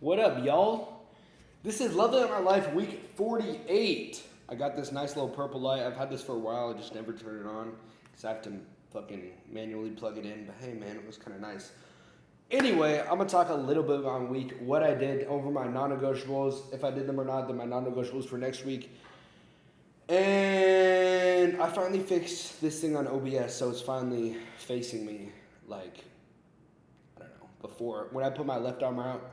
What up, y'all? This is Lovely on Our Life week 48. I got this nice little purple light. I've had this for a while. I just never turn it on because I have to fucking manually plug it in. But hey, man, it was kind of nice. Anyway, I'm going to talk a little bit about week, what I did over my non-negotiables, if I did them or not, then my non-negotiables for next week. And I finally fixed this thing on OBS, so it's finally facing me like, I don't know, before. When I put my left arm out,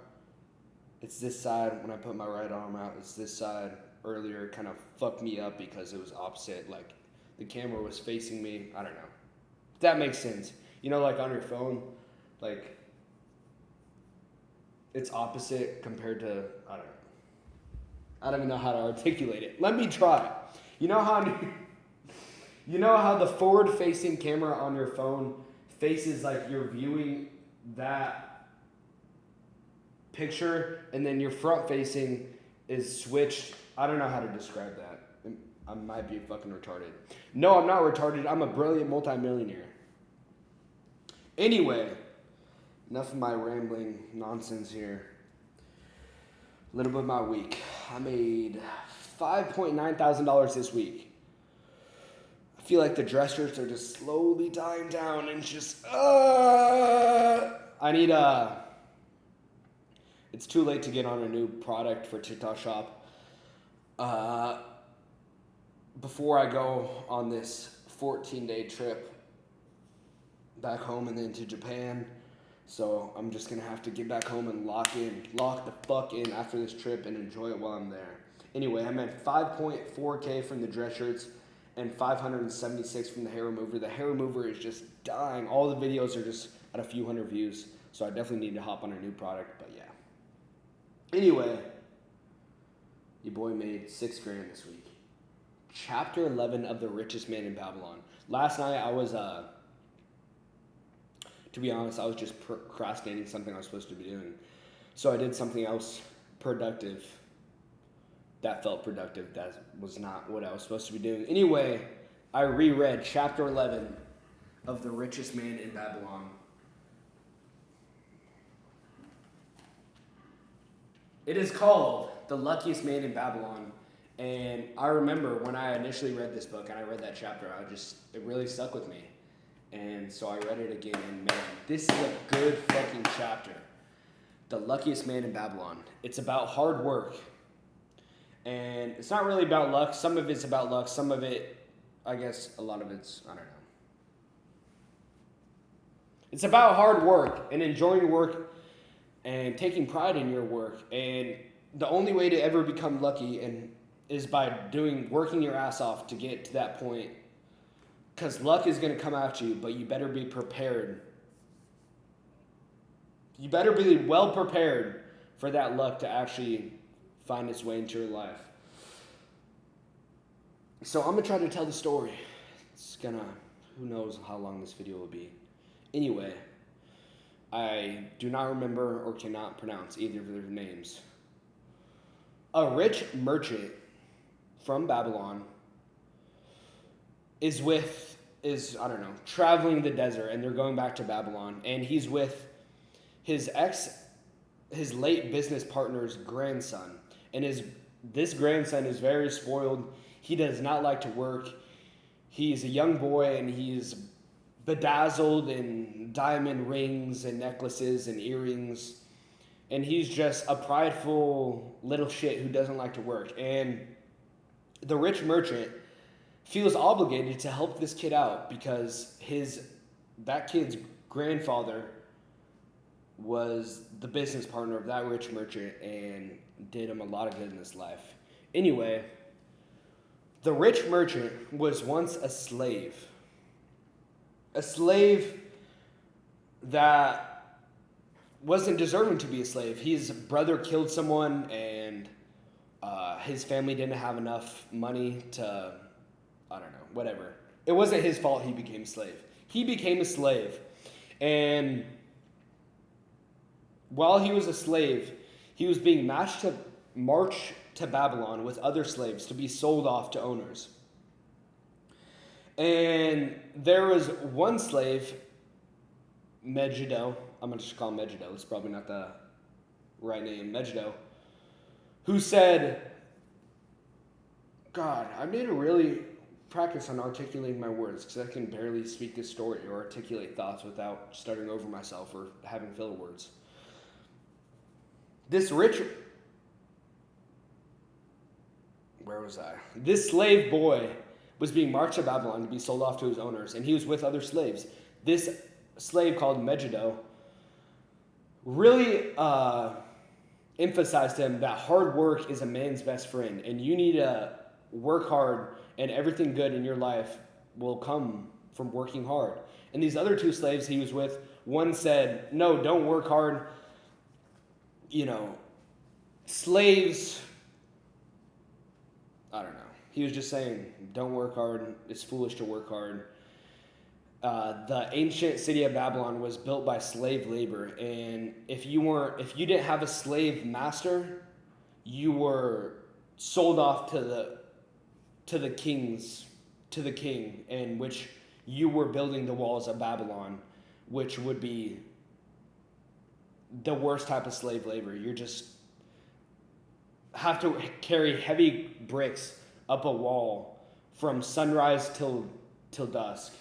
it's this side. When I put my right arm out, it's this side. Earlier, it kind of fucked me up because it was opposite. Like, the camera was facing me. I don't know. If that makes sense. You know, like on your phone, like, it's opposite compared to, I don't know. I don't even know how to articulate it. Let me try. You know how the forward-facing camera on your phone faces like you're viewing that picture, and then your front-facing is switched. I don't know how to describe that. I might be fucking retarded. No, I'm not retarded. I'm a brilliant multimillionaire. Anyway, enough of my rambling nonsense here. A little bit of my week. I made $5,900 this week. I feel like the dress shirts are just slowly dying down and just, I need it's too late to get on a new product for TikTok Shop. Before I go on this 14-day trip back home and then to Japan. So I'm just going to have to get back home and lock the fuck in after this trip and enjoy it while I'm there. Anyway, I made $5.4K from the dress shirts and $576 from the hair remover. The hair remover is just dying. All the videos are just at a few hundred views. So I definitely need to hop on a new product, but yeah. Anyway, your boy made $6,000 this week. Chapter 11 of The Richest Man in Babylon. Last night I was, to be honest, I was just procrastinating something I was supposed to be doing. So I did something else productive. That felt productive. That was not what I was supposed to be doing. Anyway, I reread chapter 11 of The Richest Man in Babylon. It is called The Luckiest Man in Babylon. And I remember when I initially read this book and I read that chapter, it really stuck with me. And so I read it again, and man, this is a good fucking chapter. The Luckiest Man in Babylon. It's about hard work. And it's not really about luck. Some of it's about luck. Some of it, I guess, a lot of it's, I don't know. It's about hard work and enjoying work and taking pride in your work. And the only way to ever become lucky is by working your ass off to get to that point. Because luck is going to come at you, but you better be prepared. You better be well prepared for that luck to actually find its way into your life. So I'm going to try to tell the story. Who knows how long this video will be. Anyway, I do not remember or cannot pronounce either of their names. A rich merchant from Babylon is traveling the desert, and they're going back to Babylon, and he's with his late business partner's grandson, and this grandson is very spoiled. He does not like to work. He's a young boy, and he's bedazzled in diamond rings and necklaces and earrings, and he's just a prideful little shit who doesn't like to work. And the rich merchant feels obligated to help this kid out because that kid's grandfather was the business partner of that rich merchant and did him a lot of good in his life. Anyway, the rich merchant was once a slave. A slave that wasn't deserving to be a slave. His brother killed someone, and his family didn't have enough money to, I don't know, whatever. It wasn't his fault he became a slave. He became a slave. And while he was a slave, he was being marched to Babylon with other slaves to be sold off to owners. And there was one slave, Megiddo. I'm going to just call him Megiddo. It's probably not the right name, Megiddo, who said, God, I need to really practice on articulating my words because I can barely speak this story or articulate thoughts without stuttering over myself or having filler words. This rich, where was I? This slave boy was being marched to Babylon to be sold off to his owners, and he was with other slaves. This slave called Megiddo really emphasized to him that hard work is a man's best friend, and you need to work hard, and everything good in your life will come from working hard. And these other two slaves he was with, one said, no, don't work hard. Slaves, I don't know. He was just saying, don't work hard. It's foolish to work hard. The ancient city of Babylon was built by slave labor, and if you didn't have a slave master, you were sold off to the king, in which you were building the walls of Babylon, which would be the worst type of slave labor. You just have to carry heavy bricks up a wall from sunrise till dusk.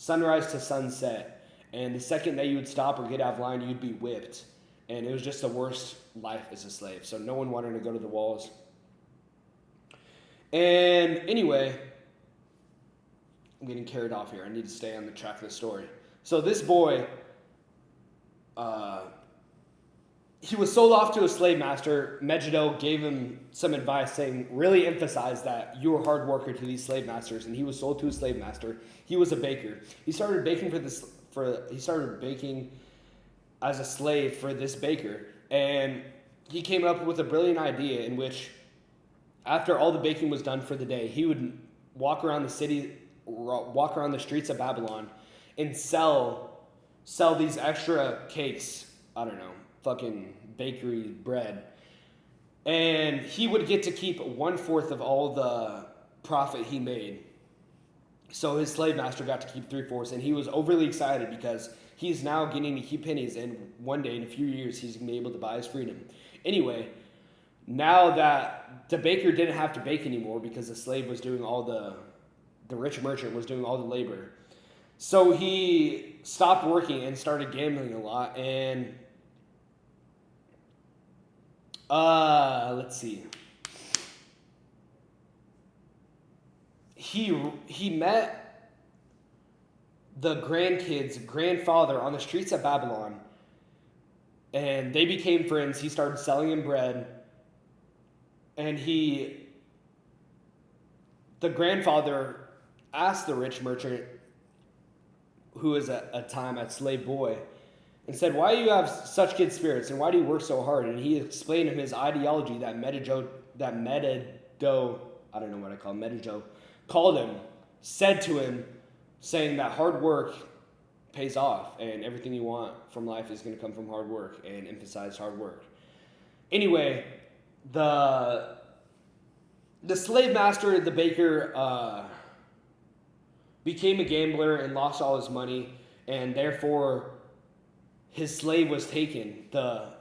Sunrise to sunset, and the second that you would stop or get out of line, you'd be whipped, and it was just the worst life as a slave, so no one wanted to go to the walls. And anyway, I'm getting carried off here. I need to stay on the track of the story. So this boy, he was sold off to a slave master. Megiddo gave him some advice saying, really emphasize that you were a hard worker to these slave masters, and he was sold to a slave master. He was a baker. He started baking as a slave for this baker, and he came up with a brilliant idea in which, after all the baking was done for the day, he would walk around the streets of Babylon and sell these extra cakes. I don't know, fucking bakery bread. And he would get to keep 1/4 of all the profit he made. So his slave master got to keep 3/4, and he was overly excited because he's now getting to keep pennies, and one day in a few years he's going to be able to buy his freedom. Anyway, now that the baker didn't have to bake anymore because the slave was doing all the rich merchant was doing all the labor. So he stopped working and started gambling a lot, and let's see. He met the grandfather on the streets of Babylon, and they became friends. He started selling him bread, and the grandfather asked the rich merchant, who was at a time a slave boy, and said, why do you have such good spirits, and why do you work so hard? And he explained to him his ideology that Megiddo, I don't know what I call him, Megiddo, called him, said to him, saying that hard work pays off, and everything you want from life is going to come from hard work, and emphasize hard work. Anyway, the slave master, the baker, became a gambler and lost all his money, and therefore his slave was taken. The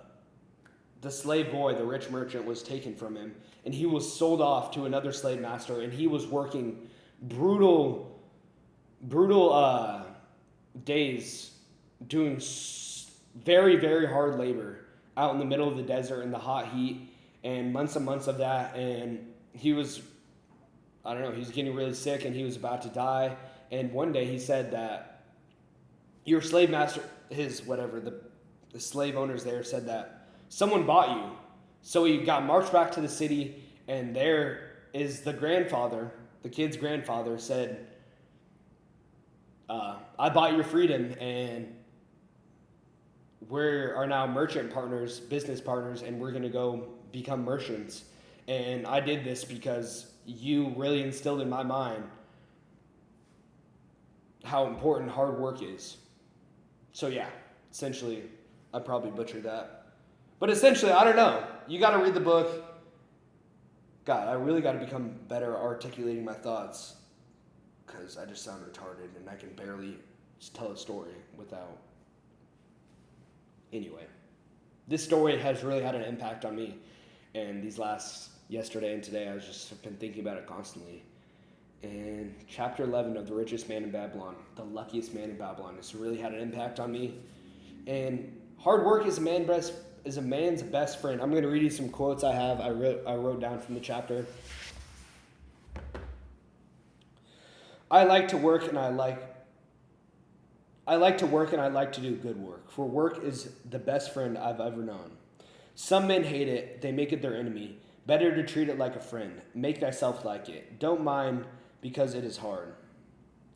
slave boy, the rich merchant, was taken from him, and he was sold off to another slave master, and he was working brutal days, doing very, very hard labor out in the middle of the desert in the hot heat, and months and months of that, and he was getting really sick, and he was about to die. And one day he said that your slave master, the slave owners there said that someone bought you. So he got marched back to the city, and there is the grandfather, the kid's grandfather, said, I bought your freedom, and we are now merchant partners, business partners, and we're going to go become merchants. And I did this because you really instilled in my mind how important hard work is. So yeah, essentially, I probably butchered that. But essentially, I don't know. You got to read the book. God, I really got to become better at articulating my thoughts, because I just sound retarded and I can barely tell a story without. Anyway, this story has really had an impact on me. And yesterday and today, I've just been thinking about it constantly. And chapter 11 of The Richest Man in Babylon, The Luckiest Man in Babylon, has really had an impact on me. And hard work is a man's best friend. I'm going to read you some quotes I wrote down from the chapter. I like to work and I like to do good work, for work is the best friend I've ever known. Some men hate it, they make it their enemy. Better to treat it like a friend. Make thyself like it. Don't mind because it is hard.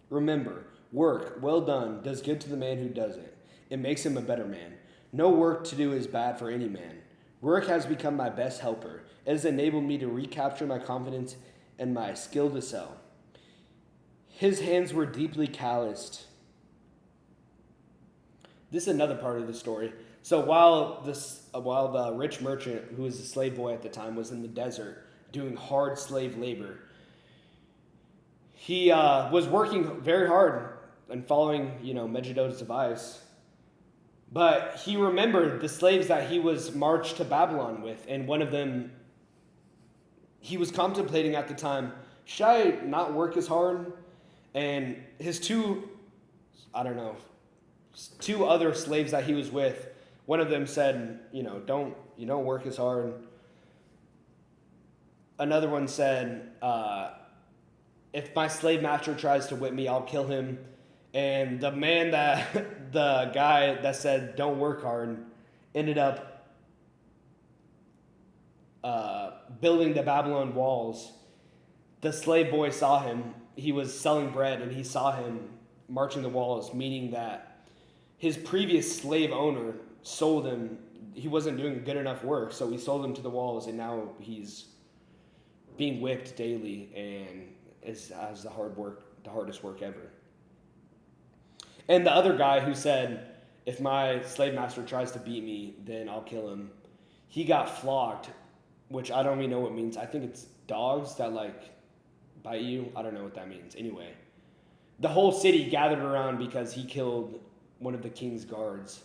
Remember, work, well done, does good to the man who does it. It makes him a better man. No work to do is bad for any man. Work has become my best helper. It has enabled me to recapture my confidence and my skill to sell. His hands were deeply calloused. This is another part of the story. So while the rich merchant, who was a slave boy at the time, was in the desert doing hard slave labor, he was working very hard and following, Megiddo's device. But he remembered the slaves that he was marched to Babylon with, and one of them, he was contemplating at the time, should I not work as hard? And his two other slaves that he was with, one of them said, don't work as hard. Another one said, if my slave master tries to whip me, I'll kill him. And the guy that said, don't work hard, ended up building the Babylon walls. The slave boy saw him. He was selling bread, and he saw him marching the walls, meaning that his previous slave owner sold him. He wasn't doing good enough work, so he sold him to the walls, and now he's being whipped daily and has the hardest work ever. And the other guy who said, if my slave master tries to beat me, then I'll kill him, he got flogged, which I don't even know what it means. I think it's dogs that bite you. I don't know what that means. Anyway, the whole city gathered around because he killed one of the king's guards.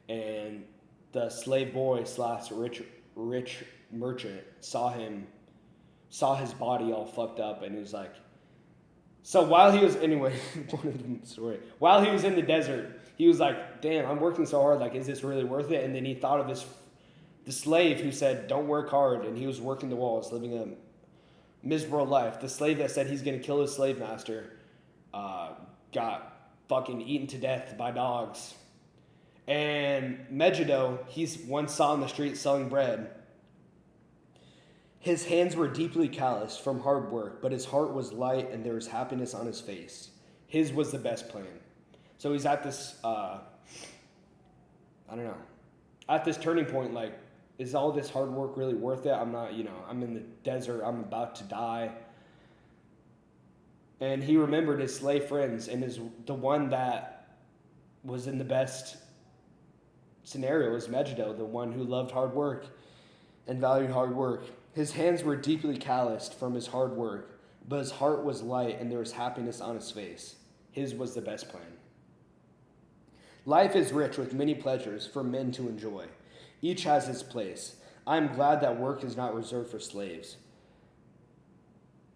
And the slave boy / rich merchant saw his body all fucked up, and he was like, so while he was in the desert, he was like, damn, I'm working so hard, is this really worth it? And then he thought of the slave who said, don't work hard, and he was working the walls, living a miserable life. The slave that said he's going to kill his slave master got fucking eaten to death by dogs. And Megiddo, he's once saw on the street selling bread. His hands were deeply calloused from hard work, but his heart was light and there was happiness on his face. His was the best plan. So he's at this, at this turning point, is all this hard work really worth it? I'm not, I'm in the desert, I'm about to die. And he remembered his slave friends, and the one that was in the best scenario was Megiddo, the one who loved hard work and valued hard work. His hands were deeply calloused from his hard work, but his heart was light and there was happiness on his face. His was the best plan. Life is rich with many pleasures for men to enjoy. Each has its place. I am glad that work is not reserved for slaves.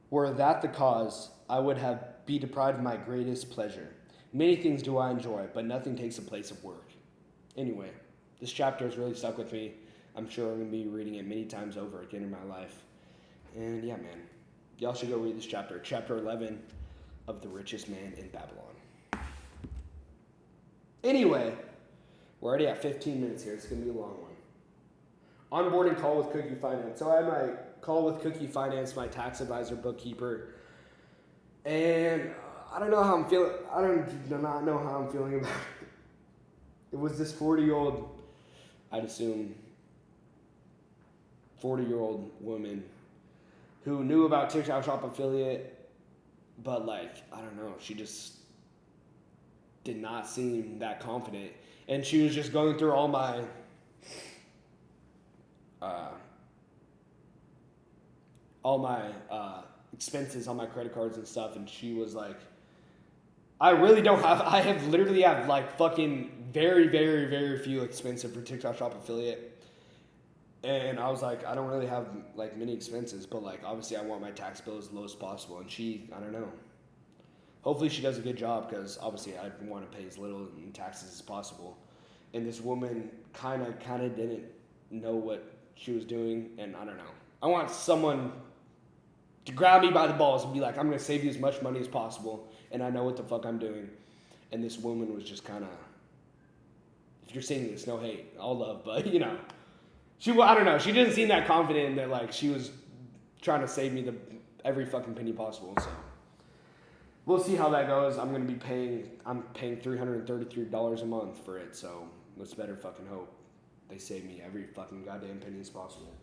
Were that the cause, I would be deprived of my greatest pleasure. Many things do I enjoy, but nothing takes the place of work. Anyway, this chapter has really stuck with me. I'm sure I'm going to be reading it many times over again in my life. And yeah, man, y'all should go read this chapter. Chapter 11 of The Richest Man in Babylon. Anyway, we're already at 15 minutes here. It's going to be a long one. Onboarding call with Cookie Finance. So I had my call with Cookie Finance, my tax advisor, bookkeeper. And I don't know how I'm feeling. I do not know how I'm feeling about it. It was this 40-year-old, I'd assume, 40-year-old woman who knew about TikTok Shop affiliate, but I don't know, she just did not seem that confident. And she was just going through all my expenses on my credit cards and stuff, and she was like, I have fucking very, very, very few expensive for TikTok Shop affiliate. And I was like, I don't really have like many expenses, but like obviously I want my tax bill as low as possible. And she, I don't know. Hopefully she does a good job because obviously I want to pay as little in taxes as possible. And this woman kind of didn't know what she was doing, and I don't know. I want someone to grab me by the balls and be like, I'm going to save you as much money as possible, and I know what the fuck I'm doing. And this woman was just kind of, if you're saying this, no hate, all love, but you know, I don't know, she didn't seem that confident that like she was trying to save me every fucking penny possible, so. We'll see how that goes. I'm paying $333 a month for it, so let's better fucking hope they save me every fucking goddamn penny as possible.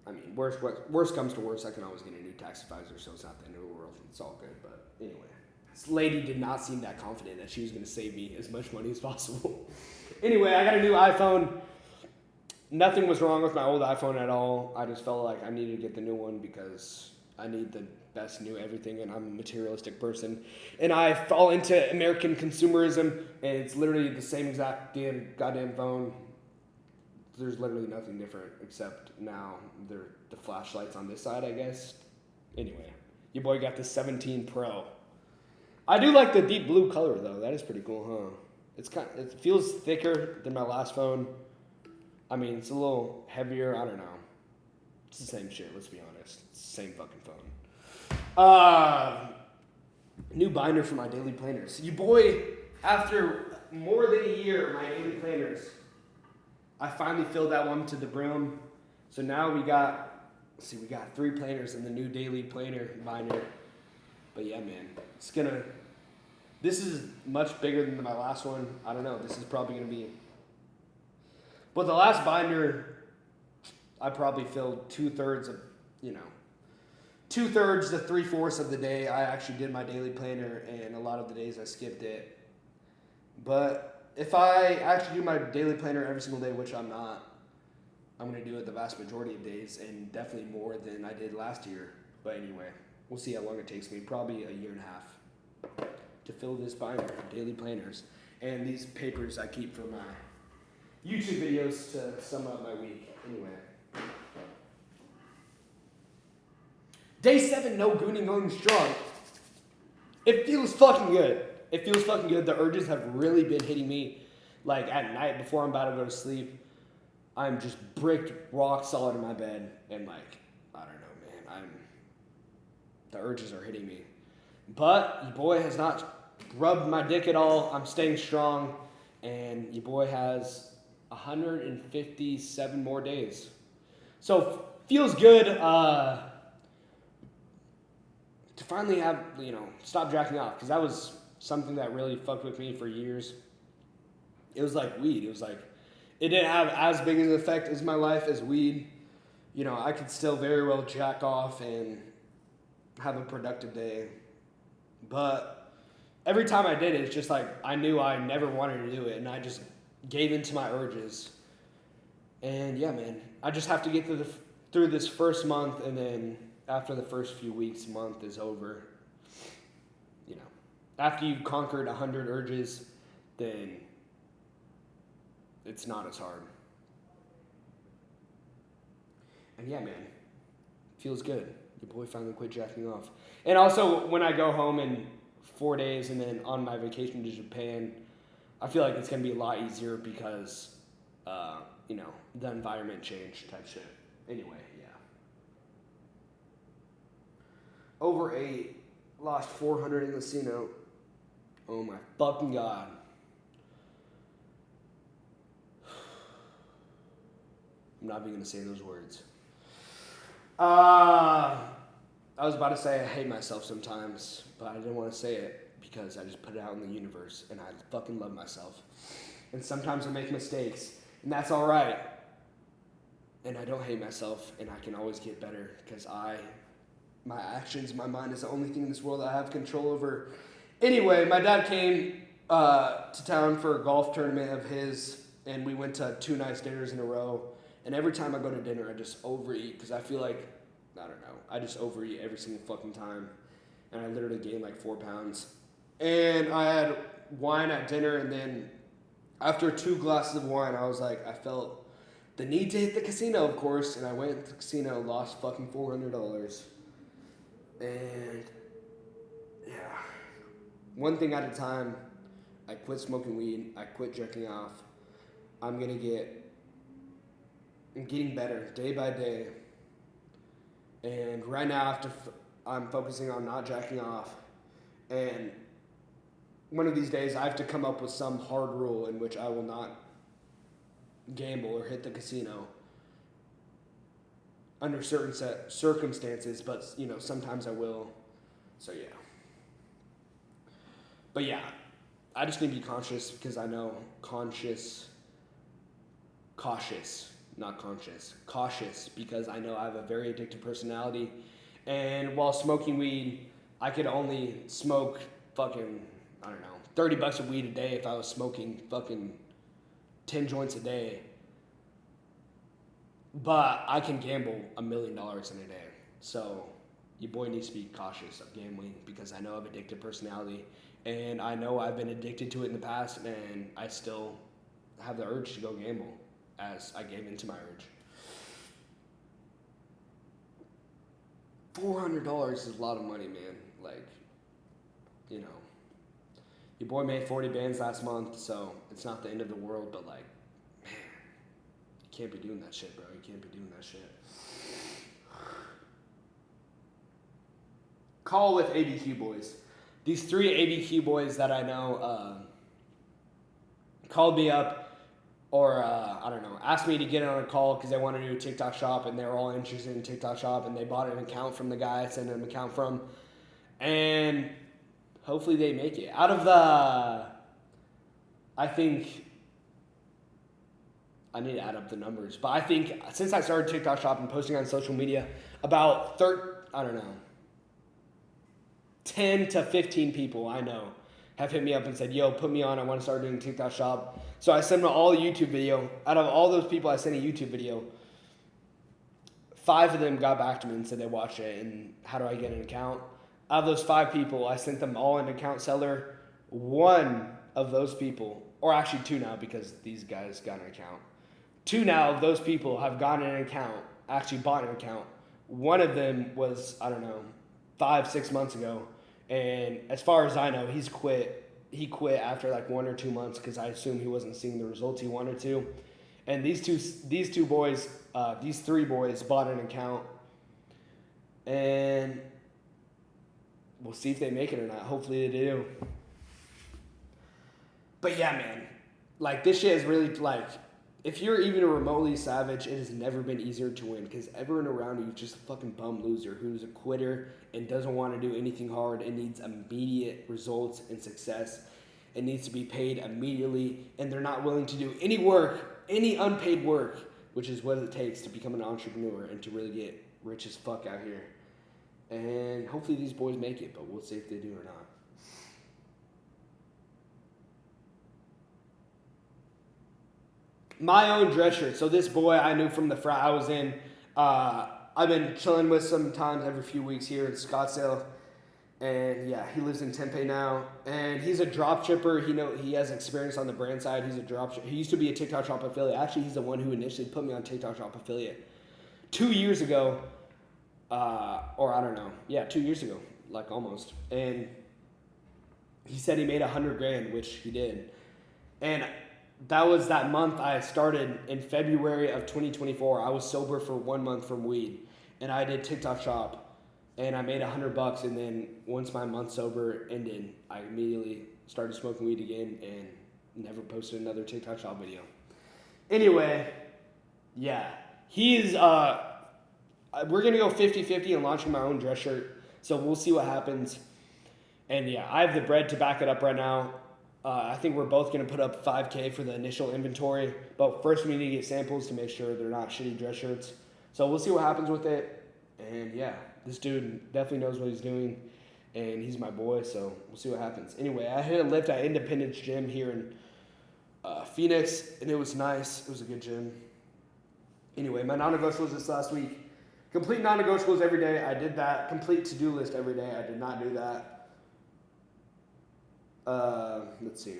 I mean, worst comes to worst, I can always get a new tax advisor, so it's not the end of the world. It's all good, but anyway. This lady did not seem that confident that she was going to save me as much money as possible. Anyway, I got a new iPhone. Nothing was wrong with my old iPhone at all. I just felt like I needed to get the new one because I need the best new everything, and I'm a materialistic person. And I fall into American consumerism, and it's literally the same exact goddamn phone. There's literally nothing different, except now the flashlight's on this side, I guess. Anyway, your boy got the 17 Pro. I do like the deep blue color, though. That is pretty cool, huh? It feels thicker than my last phone. I mean, it's a little heavier. I don't know. It's the same shit, let's be honest. It's the same fucking phone. New binder for my daily planners. You boy, after more than a year, my daily planners, I finally filled that one to the brim. So now we got 3 planners in the new daily planner binder. But yeah, man, this is much bigger than my last one. I don't know, this is probably gonna be, but the last binder, I probably filled 2/3 of, 2/3 to 3/4 of the day. I actually did my daily planner, and a lot of the days I skipped it. But if I actually do my daily planner every single day, which I'm not, I'm going to do it the vast majority of days, and definitely more than I did last year. But anyway, we'll see how long it takes me. Probably a year and a half to fill this binder of daily planners. And these papers I keep for my YouTube videos to sum up my week. Anyway. Day 7, no gooning going strong. It feels fucking good. The urges have really been hitting me like at night before I'm about to go to sleep. I'm just bricked rock solid in my bed, and like, I don't know, man. The urges are hitting me. But your boy has not rubbed my dick at all. I'm staying strong, and your boy has 157 more days. So feels good. To finally have, stop jacking off, because that was something that really fucked with me for years. It was like weed. It was like, it didn't have as big an effect as my life as weed. I could still very well jack off and have a productive day. But every time I did it, it's just like, I knew I never wanted to do it, and I just gave in to my urges. And yeah, man, I just have to get through this first month, and then after the first few weeks, month is over, after you've conquered 100 urges, then it's not as hard. And yeah, man, feels good. Your boy finally quit jacking off. And also, when I go home in 4 days and then on my vacation to Japan, I feel like it's going to be a lot easier because, the environment change type shit. Anyway, yeah. Overate, lost 400 in the casino. Oh my fucking God. I'm not even going to say those words. I was about to say I hate myself sometimes, but I didn't want to say it because I just put it out in the universe, and I fucking love myself. And sometimes I make mistakes, and that's all right. And I don't hate myself, and I can always get better because my actions, my mind is the only thing in this world I have control over. Anyway, my dad came to town for a golf tournament of his, and we went to 2 nice dinners in a row. And every time I go to dinner, I just overeat because I feel like, I don't know, I just overeat every single fucking time. And I literally gained like 4 pounds. And I had wine at dinner, and then after 2 glasses of wine, I was like, I felt the need to hit the casino, of course, and I went to the casino, lost fucking $400. And yeah, one thing at a time. I quit smoking weed. I quit jerking off. I'm getting better day by day. And right now, I'm focusing on not jacking off. And one of these days, I have to come up with some hard rule in which I will not gamble or hit the casino under certain circumstances. But sometimes I will. So yeah. But yeah. I just need to be cautious because I know cautious because I know I have a very addictive personality. And while smoking weed, I could only smoke fucking, I don't know, $30 of weed a day if I was smoking fucking 10 joints a day. But I can gamble $1 million in a day. So your boy needs to be cautious of gambling because I know I have an addictive personality. And I know I've been addicted to it in the past, and I still have the urge to go gamble as I gave into my urge. $400 is a lot of money, man. Like, your boy made 40 bands last month, so it's not the end of the world, but like, man, you can't be doing that shit, bro. You can't be doing that shit. Call with ABQ boys. These 3 ABQ boys that I know called me up or, I don't know, asked me to get on a call because they want to do a TikTok shop and they were all interested in TikTok shop and they bought an account from the guy I sent an account from. And hopefully they make it. Out of I think, I need to add up the numbers, but I think since I started TikTok shop and posting on social media, about 10 to 15 people I know have hit me up and said, yo, put me on, I want to start doing TikTok shop. So I sent them all a YouTube video. Out of all those people I sent a YouTube video, 5 of them got back to me and said they watched it and how do I get an account? Out of those 5 people, I sent them all an account seller. 1 of those people, or actually 2 now because these guys got an account. 2 now of those people have gotten an account, actually bought an account. 1 of them was, 5-6 months ago, and as far as I know, he quit after like 1 or 2 months because I assume he wasn't seeing the results he wanted to. And these 3 boys bought an account, and we'll see if they make it or not. Hopefully they do. But yeah, man, like this shit is really like, if you're even remotely savage, it has never been easier to win because everyone around you is just a fucking bum loser who's a quitter and doesn't want to do anything hard and needs immediate results and success. It needs to be paid immediately, and they're not willing to do any work, any unpaid work, which is what it takes to become an entrepreneur and to really get rich as fuck out here. And hopefully these boys make it, but we'll see if they do or not. My own dress shirt. So this boy I knew from the frat I was in, I've been chilling with sometimes every few weeks here in Scottsdale. And yeah, he lives in Tempe now. And he's a drop shipper. He has experience on the brand side. He's a drop shipper. He used to be a TikTok shop affiliate. Actually, he's the one who initially put me on TikTok shop affiliate. 2 years ago, 2 years ago, like almost. And he said he made $100,000, which he did. And that was that month I started in February of 2024. I was sober for 1 month from weed, and I did TikTok shop, and I made $100. And then once my month sober ended, I immediately started smoking weed again and never posted another TikTok shop video. Anyway, yeah, he's we're gonna go 50-50 and launching my own dress shirt. So we'll see what happens. And yeah, I have the bread to back it up right now. I think we're both going to put up $5,000 for the initial inventory. But first we need to get samples to make sure they're not shitty dress shirts. So we'll see what happens with it. And yeah, this dude definitely knows what he's doing. And he's my boy, so we'll see what happens. Anyway, I hit a lift at Independence Gym here in Phoenix, and it was nice. It was a good gym. Anyway, my non-negotiables this last week. Complete non-negotiables every day. I did that. Complete to-do list every day. I did not do that. Let's see.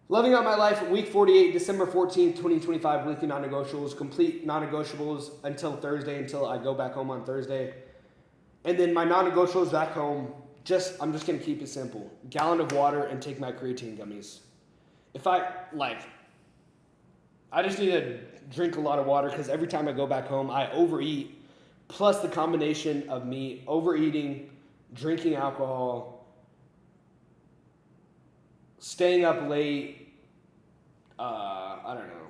Loving Out My Life, week 48, December 14th, 2025, weekly non-negotiables, complete non-negotiables until Thursday, until I go back home on Thursday. And then my non-negotiables back home, I'm just going to keep it simple. Gallon of water and take my creatine gummies. I just need to drink a lot of water because every time I go back home, I overeat. Plus the combination of me overeating, drinking alcohol, staying up late, I don't know.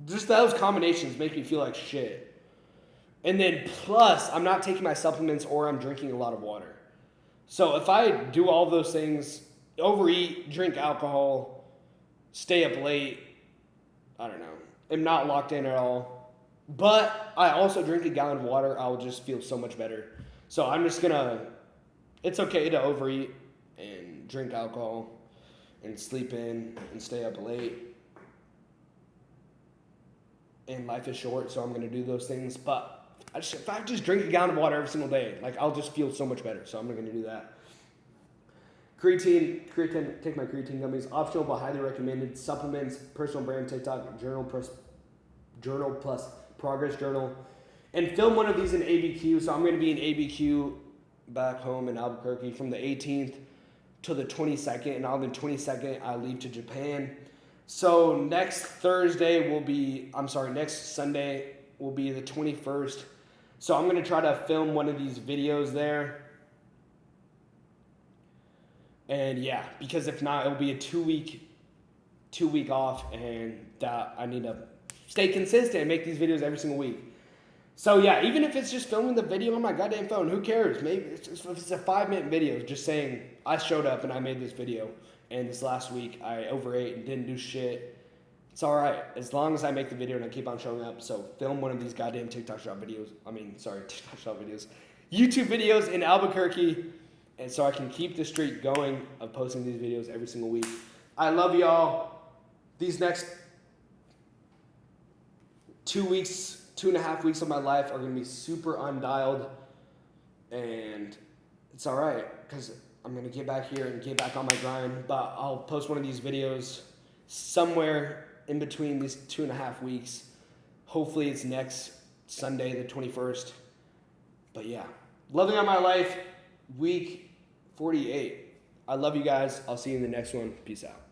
Just those combinations make me feel like shit. And then plus, I'm not taking my supplements or I'm drinking a lot of water. So if I do all those things, overeat, drink alcohol, stay up late, I don't know, am not locked in at all, but I also drink a gallon of water, I'll just feel so much better. So I'm just it's okay to overeat and drink alcohol and sleep in and stay up late. And life is short, so I'm going to do those things. But if I just drink a gallon of water every single day, I'll just feel so much better. So I'm going to do that. Creatine, take my creatine gummies. Optional but highly recommended. Supplements, personal brand TikTok, journal plus progress journal. And film one of these in ABQ. So I'm going to be in ABQ back home in Albuquerque from the 18th to the 22nd. And on the 22nd, I leave to Japan. So next Sunday will be the 21st. So I'm going to try to film one of these videos there. And yeah, because if not, it'll be a two week off, and that I need to stay consistent and make these videos every single week. So yeah, even if it's just filming the video on my goddamn phone, who cares? Maybe if it's a 5-minute video just saying I showed up and I made this video, and this last week I overate and didn't do shit. It's all right as long as I make the video and I keep on showing up. So film one of these goddamn TikTok shop videos. YouTube videos in Albuquerque, and so I can keep the streak going of posting these videos every single week. I love y'all. These next 2.5 weeks of my life are going to be super undialed, and it's all right because I'm going to get back here and get back on my grind, but I'll post one of these videos somewhere in between these 2.5 weeks. Hopefully it's next Sunday, the 21st. But yeah, Loving Out My Life, week 48. I love you guys. I'll see you in the next one. Peace out.